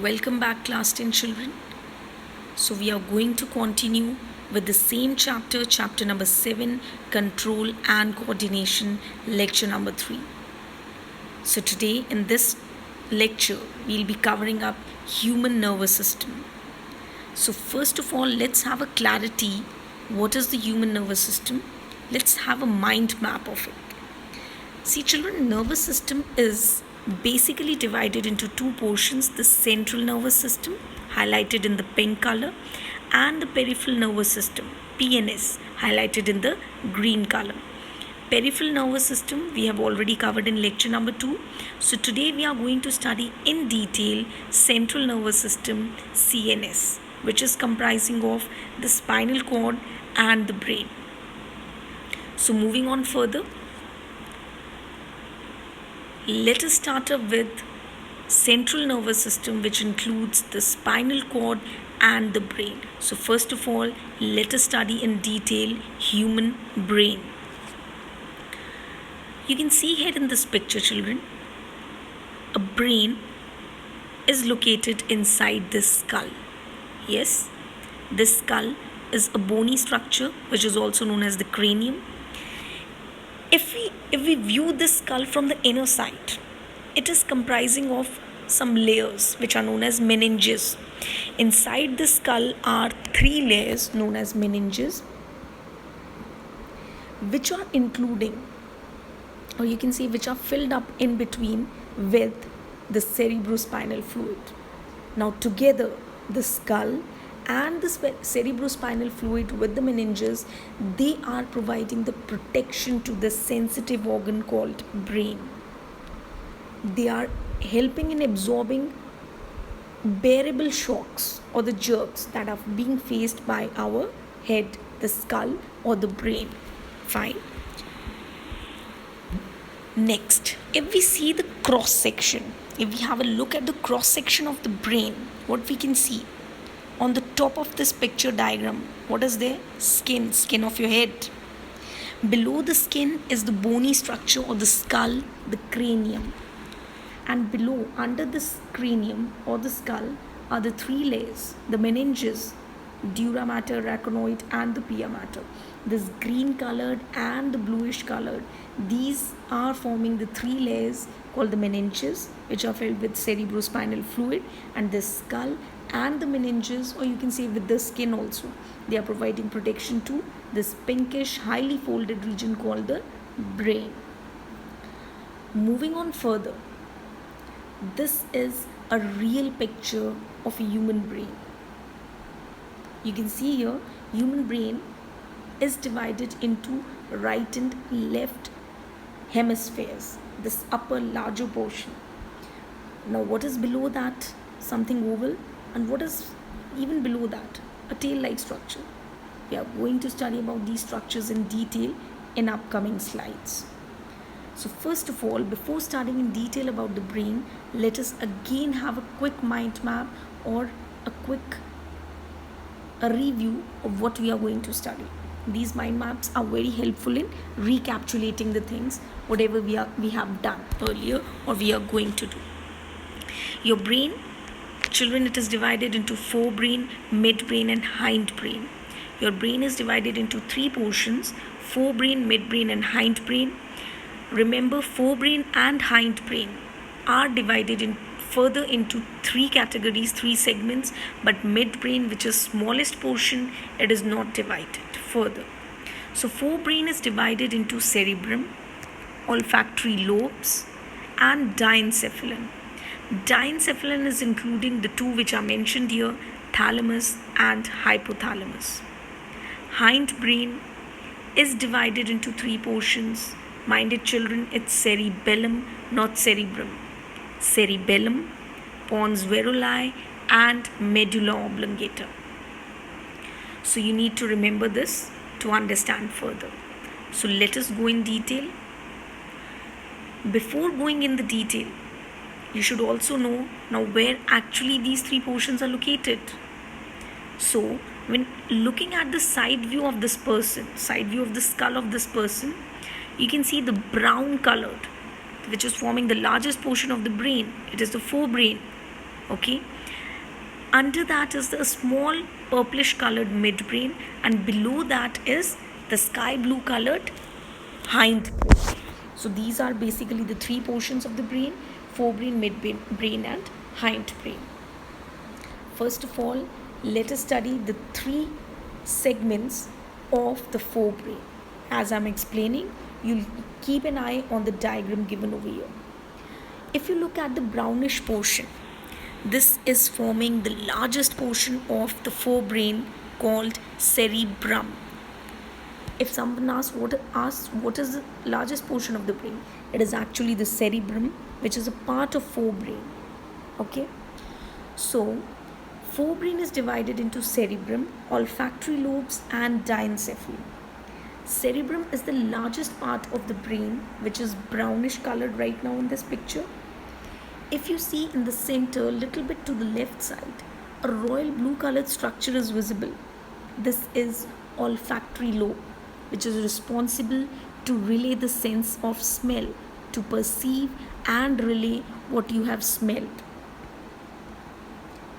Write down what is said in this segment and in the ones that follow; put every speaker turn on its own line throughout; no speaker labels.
Welcome back, class 10 children. So, we are going to continue with the same chapter, chapter number 7, Control and Coordination, lecture number 3. So, today in this lecture, we'll be covering up human nervous system. So, first of all, let's have a clarity. What is the human nervous system? Let's have a mind map of it. See, children, nervous system is basically divided into two portions: the central nervous system, highlighted in the pink color, and the peripheral nervous system, PNS, highlighted in the green color. Peripheral nervous system we have already covered in lecture number 2. So today we are going to study in detail central nervous system, CNS, which is comprising of the spinal cord and the brain. So moving on further, let us start up with central nervous system, which includes the spinal cord and the brain. So first of all, let us study in detail human brain. You can see here in this picture, children, a brain is located inside this skull. Yes, this skull is a bony structure which is also known as the cranium. If we view this skull from the inner side, it is comprising of some layers which are known as meninges. Inside the skull are 3 layers known as meninges, which are including, or you can say which are filled up in between with the cerebrospinal fluid. Now together, the skull and the cerebrospinal fluid with the meninges, they are providing the protection to the sensitive organ called brain. They are helping in absorbing bearable shocks or the jerks that are being faced by our head, the skull or the brain. Fine. Next, if we see the cross section, if we have a look at the cross section of the brain, what we can see on the top of this picture diagram, what is there? Skin of your head. Below the skin is the bony structure or the skull, the cranium. And below, under this cranium or the skull, are the 3 layers: the meninges, dura mater, arachnoid, and the pia mater. This green colored and the bluish colored, these are forming the 3 layers called the meninges, which are filled with cerebrospinal fluid, and the skull and the meninges, or you can say with the skin also, they are providing protection to this pinkish highly folded region called the brain. Moving on further, this is a real picture of a human brain. You can see here, human brain is divided into right and left hemispheres, this upper larger portion. Now what is below that? Something oval. And what is even below that? A tail-like structure. We are going to study about these structures in detail in upcoming slides. So first of all, before starting in detail about the brain, let us again have a quick mind map or a review of what we are going to study. These mind maps are very helpful in recapitulating the things, whatever we have done earlier or we are going to do. Your brain, children, it is divided into forebrain, midbrain and hindbrain. Your brain is divided into 3 portions: forebrain, midbrain and hindbrain. Remember, forebrain and hindbrain are divided further into 3 categories, 3 segments, but midbrain, which is smallest portion, it is not divided further. So forebrain is divided into cerebrum, olfactory lobes and diencephalon. Diencephalon is including the 2 which are mentioned here, thalamus and hypothalamus. Hindbrain is divided into 3 portions. Minded children, it's cerebellum, not cerebrum. Cerebellum, pons varolii and medulla oblongata. So you need to remember this to understand further. So let us go in detail. Before going in the detail, you should also know now where actually these 3 portions are located. So when looking at the side view of this person, side view of the skull of this person, you can see the brown colored, which is forming the largest portion of the brain. It is the forebrain. Okay. Under that is the small purplish colored midbrain, and below that is the sky blue colored hindbrain. So these are basically the three portions of the brain: forebrain, midbrain, and hindbrain. First of all, let us study the three segments of the forebrain. As I'm explaining, you'll keep an eye on the diagram given over here. If you look at the brownish portion, this is forming the largest portion of the forebrain called cerebrum. If someone asks what is the largest portion of the brain, it is actually the cerebrum, which is a part of forebrain. Okay, so forebrain is divided into cerebrum, olfactory lobes, and diencephalon. Cerebrum is the largest part of the brain, which is brownish colored right now in this picture. If you see in the center, a little bit to the left side, a royal blue colored structure is visible. This is olfactory lobe, which is responsible to relay the sense of smell, to perceive and relay what you have smelled.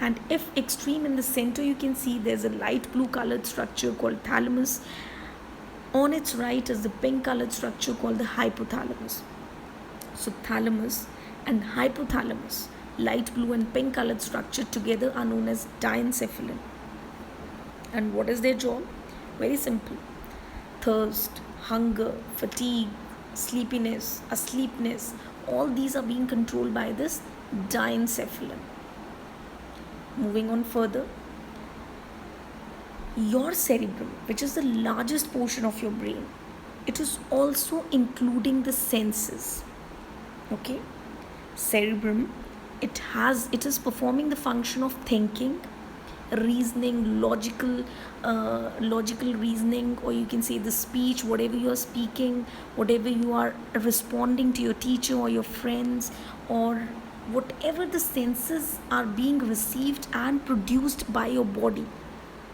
And if extreme in the center, you can see there's a light blue colored structure called thalamus. On its right is the pink colored structure called the hypothalamus. So thalamus and hypothalamus, light blue and pink colored structure together, are known as diencephalon. And what is their job? Very simple. Thirst, hunger, fatigue, sleepiness, asleepness, all these are being controlled by this diencephalon. Moving on further, your cerebrum, which is the largest portion of your brain, it is also including the senses. Okay, cerebrum, it is performing the function of thinking, reasoning, logical reasoning, or you can say the speech, whatever you are speaking, whatever you are responding to your teacher or your friends, or whatever the senses are being received and produced by your body,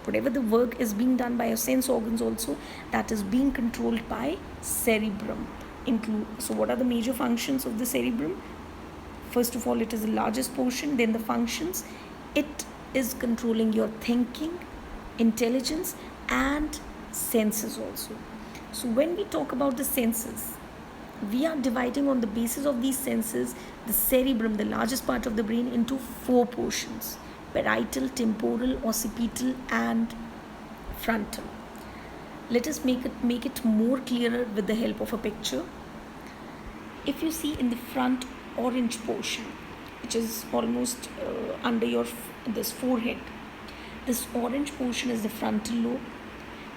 whatever the work is being done by your sense organs also, that is being controlled by cerebrum. So what are the major functions of the cerebrum? First of all, it is the largest portion. Then the functions, it is controlling your thinking, intelligence, and senses also. So when we talk about the senses, we are dividing on the basis of these senses the cerebrum, the largest part of the brain, into four portions: parietal, temporal, occipital, and frontal. Let us make it more clearer with the help of a picture. If you see in the front orange portion, which is almost under your this forehead, this orange portion is the frontal lobe,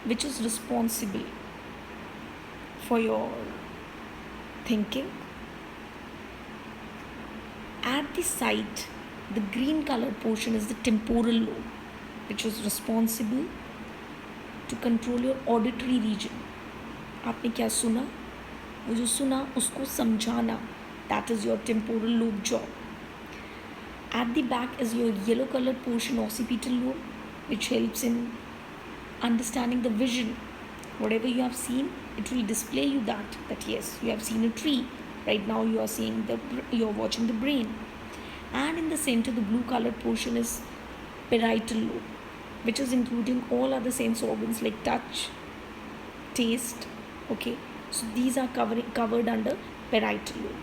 which is responsible for your thinking. At the side, the green colored portion is the temporal lobe, which is responsible to control your auditory region. आपने क्या सुना, वो जो सुना उसको समझाना, that is your temporal lobe job. At the back is your yellow colored portion, occipital lobe, which helps in understanding the vision. Whatever you have seen, it will display you that yes, you have seen a tree. Right now you are watching the brain. And in the center, the blue colored portion is parietal lobe, which is including all other sense organs like touch, taste. Okay, so these are covered under parietal lobe.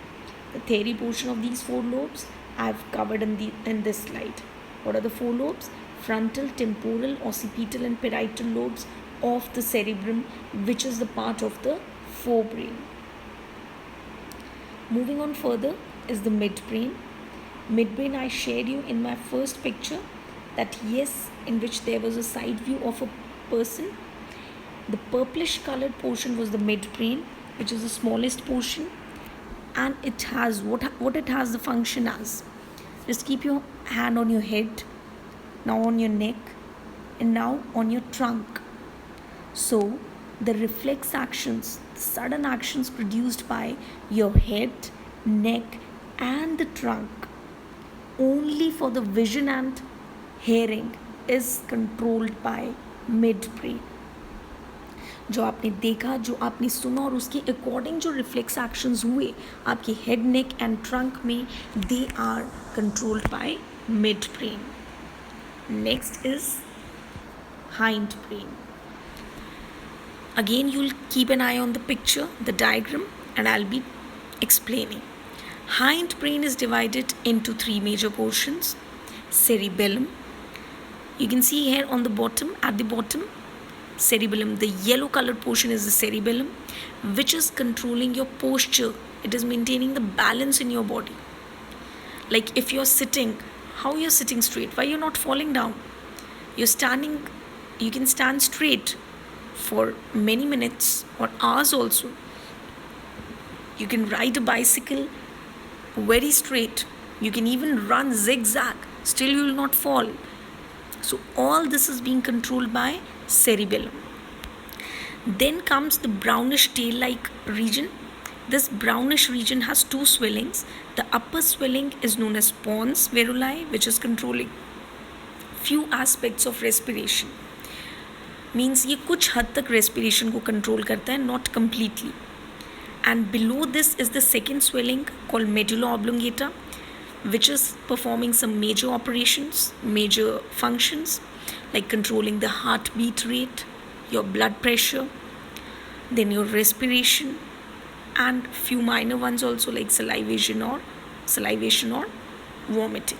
The theory portion of these four lobes I have covered in this slide. What are the four lobes? Frontal, temporal, occipital, and parietal lobes of the cerebrum, which is the part of the forebrain. Moving on further is the midbrain. Midbrain, I shared you in my first picture that yes, in which there was a side view of a person. The purplish colored portion was the midbrain, which is the smallest portion, and it has what it has the function as. Just keep your hand on your head, now on your neck, and now on your trunk. So the reflex actions, the sudden actions produced by your head, neck, and the trunk, only for the vision and hearing, is controlled by midbrain. जो आपने देखा, जो आपने सुना, और उसके according जो reflex actions हुए आपके हेड, नेक एंड ट्रंक में, they are controlled by mid brain. Next is hind brain. Again, you'll keep an eye on the picture, the diagram, and I'll be explaining. Hind brain is divided into three major portions. Cerebellum. You can see here on the bottom, at the bottom, cerebellum. The yellow colored portion is the cerebellum, which is controlling your posture. It is maintaining the balance in your body. Like if you're sitting, how you're sitting straight, why you're not falling down. You're standing, you can stand straight for many minutes or hours also. You can ride a bicycle very straight. You can even run zigzag, still you will not fall. So all this is being controlled by cerebellum. Then comes the brownish tail-like region. This brownish region has two swellings. The upper swelling is known as pons veruli, which is controlling few aspects of respiration. Means ये कुछ हद तक respiration को control करता है, not completely. And below this is the second swelling called medulla oblongata, which is performing some major operations, major functions, like controlling the heartbeat rate, your blood pressure, then your respiration, and few minor ones also like salivation or vomiting.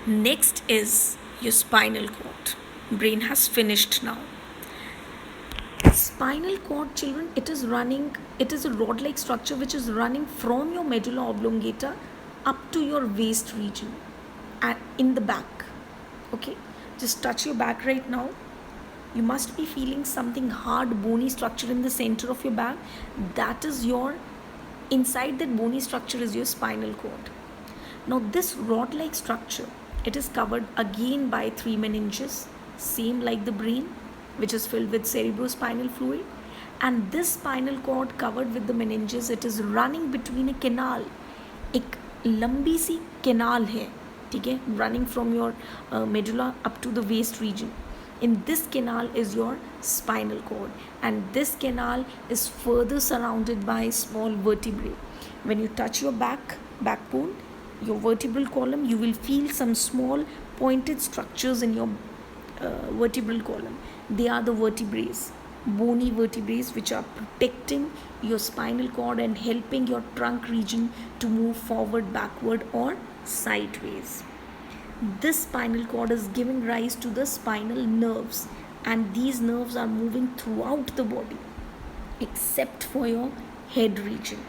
Next is your spinal cord. Brain has finished now. Spinal cord, children, it is a rod-like structure which is running from your medulla oblongata up to your waist region and in the back. Okay, just touch your back right now. You must be feeling something hard, bony structure in the center of your back. That is inside that bony structure is your spinal cord. Now this rod-like structure, it is covered again by three meninges, same like the brain, which is filled with cerebrospinal fluid. And this spinal cord covered with the meninges, it is running between a canal. एक लंबी सी canal है, ठीक है, running from your medulla up to the waist region. In this canal is your spinal cord, and this canal is further surrounded by small vertebrae. When you touch your backbone, your vertebral column, you will feel some small pointed structures in your vertebral column. They are the vertebrae, bony vertebrae, which are protecting your spinal cord and helping your trunk region to move forward, backward, or sideways. This spinal cord is giving rise to the spinal nerves, and these nerves are moving throughout the body except for your head region.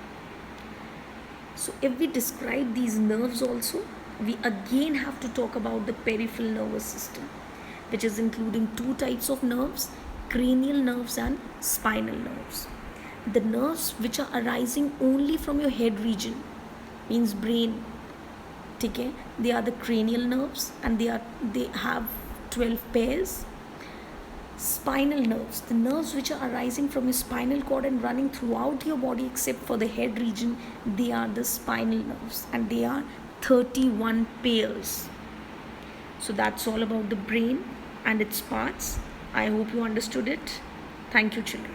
So if we describe these nerves also, we again have to talk about the peripheral nervous system, which is including two types of nerves, cranial nerves and spinal nerves. The nerves which are arising only from your head region, means brain, okay, they are the cranial nerves, and they have 12 pairs. Spinal nerves, the nerves which are arising from your spinal cord and running throughout your body except for the head region, they are the spinal nerves, and they are 31 pairs. So that's all about the brain and its parts. I hope you understood it. Thank you, children.